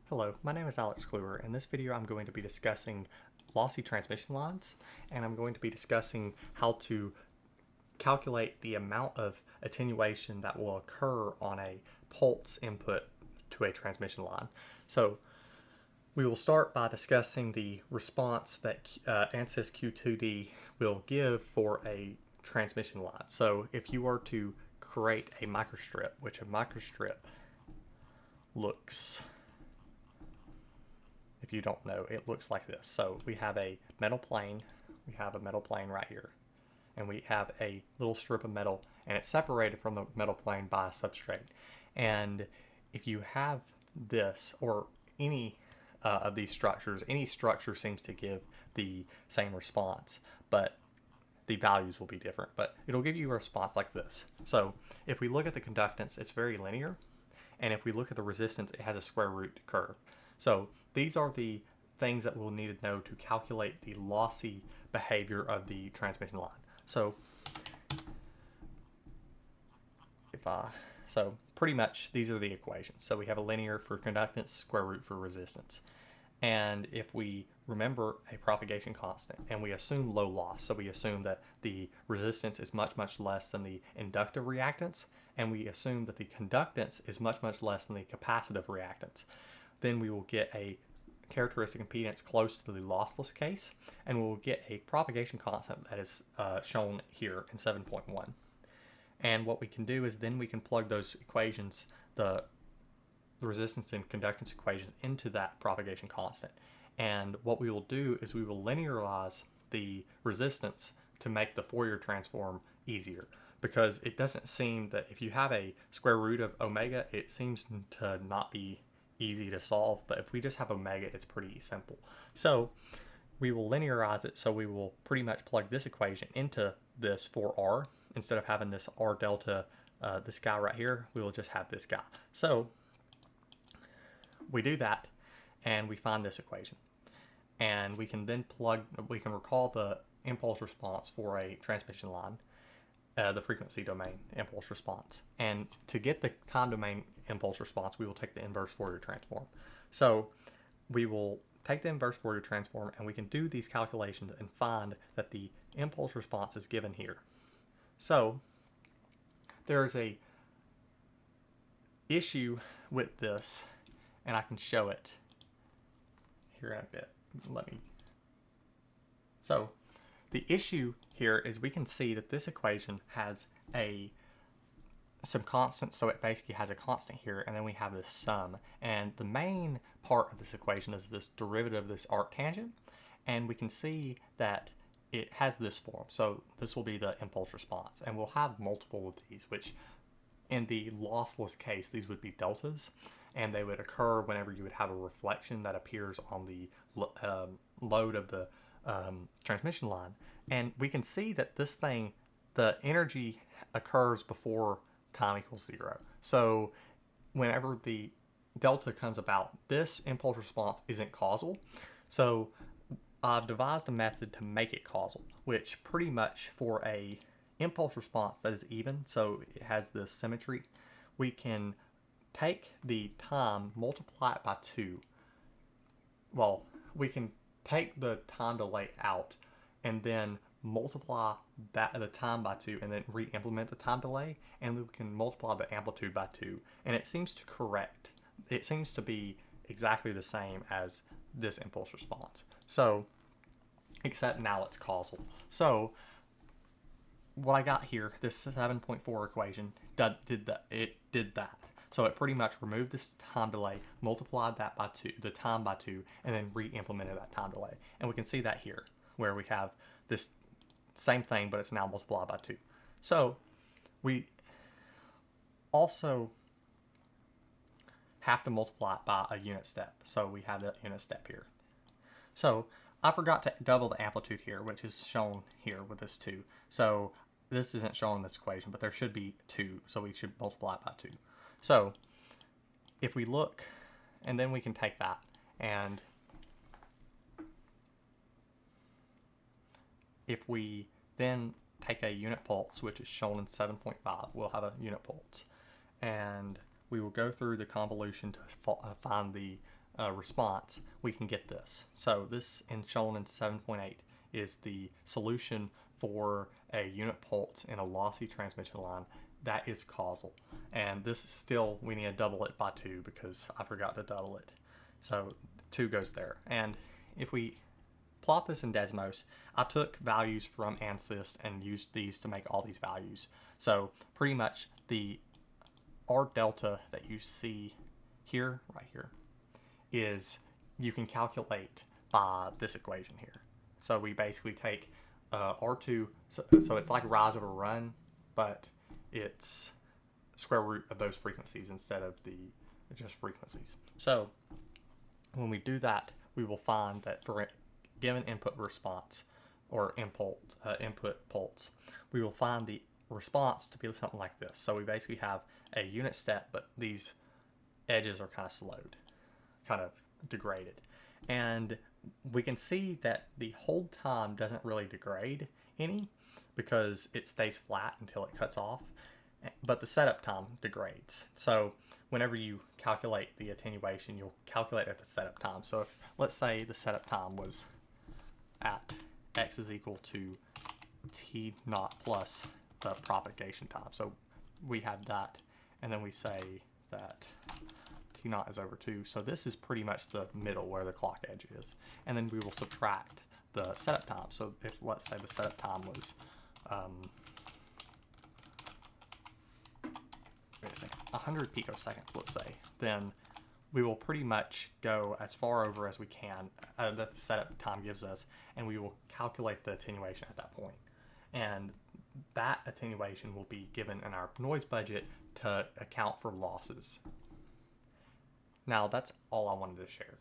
Hello, my name is Alex Kluwer. In this video I'm going to be discussing lossy transmission lines, and I'm going to be discussing how to calculate the amount of attenuation that will occur on a pulse input to a transmission line. So we will start by discussing the response that ANSYS Q2D will give for a transmission line. So if you were to create a microstrip, which a microstrip looks, if you don't know, it looks like this. So we have a metal plane, right here, and we have a little strip of metal, and it's separated from the metal plane by a substrate. And if you have this, or any of these structures, any structure seems to give the same response, but the values will be different, but it'll give you a response like this. So if we look at the conductance, it's very linear, and if we look at the resistance, it has a square root curve. So these are the things that we'll need to know to calculate the lossy behavior of the transmission line. So so pretty much these are the equations. So we have a linear for conductance, square root for resistance. And if we remember a propagation constant and we assume low loss, so we assume that the resistance is much, much less than the inductive reactance, and we assume that the conductance is much, much less than the capacitive reactance, then we will get a characteristic impedance close to the lossless case, and we will get a propagation constant that is shown here in 7.1. And what we can do is then we can plug those equations, the resistance and conductance equations, into that propagation constant. And what we will do is we will linearize the resistance to make the Fourier transform easier, because it doesn't seem that if you have a square root of omega, it seems to not be easy to solve, but if we just have omega, it's pretty simple. So we will linearize it, so we will pretty much plug this equation into this for R. Instead of having this R delta, this guy right here, we will just have this guy. So we do that, and we find this equation. And we can then we can recall the impulse response for a transmission line, the frequency domain impulse response. And to get the time domain impulse response, we will take the inverse Fourier transform. So we will take the inverse Fourier transform, and we can do these calculations and find that the impulse response is given here. So there is a issue with this, and I can show it here in a bit. So the issue here is we can see that this equation has some constants, so it basically has a constant here, and then we have this sum. And the main part of this equation is this derivative of this arctangent, and we can see that it has this form. So this will be the impulse response, and we'll have multiple of these, which in the lossless case, these would be deltas, and they would occur whenever you would have a reflection that appears on the load of the transmission line. And we can see that this thing, the energy occurs before time equals 0. So whenever the delta comes about, this impulse response isn't causal. So I've devised a method to make it causal, which pretty much for a impulse response that is even, so it has this symmetry, we can take the time, multiply it by 2. Well, we can take the time delay out and then multiply the time by 2 and then re-implement the time delay, and we can multiply the amplitude by 2, and it seems to correct. It seems to be exactly the same as this impulse response. So, except now it's causal. So what I got here, this 7.4 equation, did that. So it pretty much removed this time delay, multiplied that by 2, the time by 2, and then re-implemented that time delay. And we can see that here, where we have this same thing, but it's now multiplied by 2. So we also have to multiply it by a unit step. So we have that unit step here. So I forgot to double the amplitude here, which is shown here with this 2. So this isn't shown in this equation, but there should be 2, so we should multiply it by 2. So if we look, and then we can take that, and if we then take a unit pulse, which is shown in 7.5, we'll have a unit pulse. And we will go through the convolution to find the response, we can get this. So this shown in 7.8 is the solution for a unit pulse in a lossy transmission line. That is causal. And this is still, we need to double it by 2 because I forgot to double it. So 2 goes there. And if we plot this in Desmos, I took values from ANSYS and used these to make all these values. So pretty much the R delta that you see here, right here, is you can calculate by this equation here. So we basically take R2, so it's like rise over run, but it's square root of those frequencies instead of the just frequencies. So when we do that, we will find that for a given input response or input pulse, we will find the response to be something like this. So we basically have a unit step, but these edges are kind of slowed, kind of degraded. And we can see that the hold time doesn't really degrade any because it stays flat until it cuts off, but the setup time degrades. So whenever you calculate the attenuation, you'll calculate at the setup time. So if, let's say the setup time was at x is equal to t naught plus the propagation time. So we have that, and then we say that t naught is over 2. So this is pretty much the middle where the clock edge is. And then we will subtract the setup time. So if, let's say the setup time was 100 picoseconds, let's say, then we will pretty much go as far over as we can that the setup time gives us, and we will calculate the attenuation at that point. And that attenuation will be given in our noise budget to account for losses. Now that's all I wanted to share.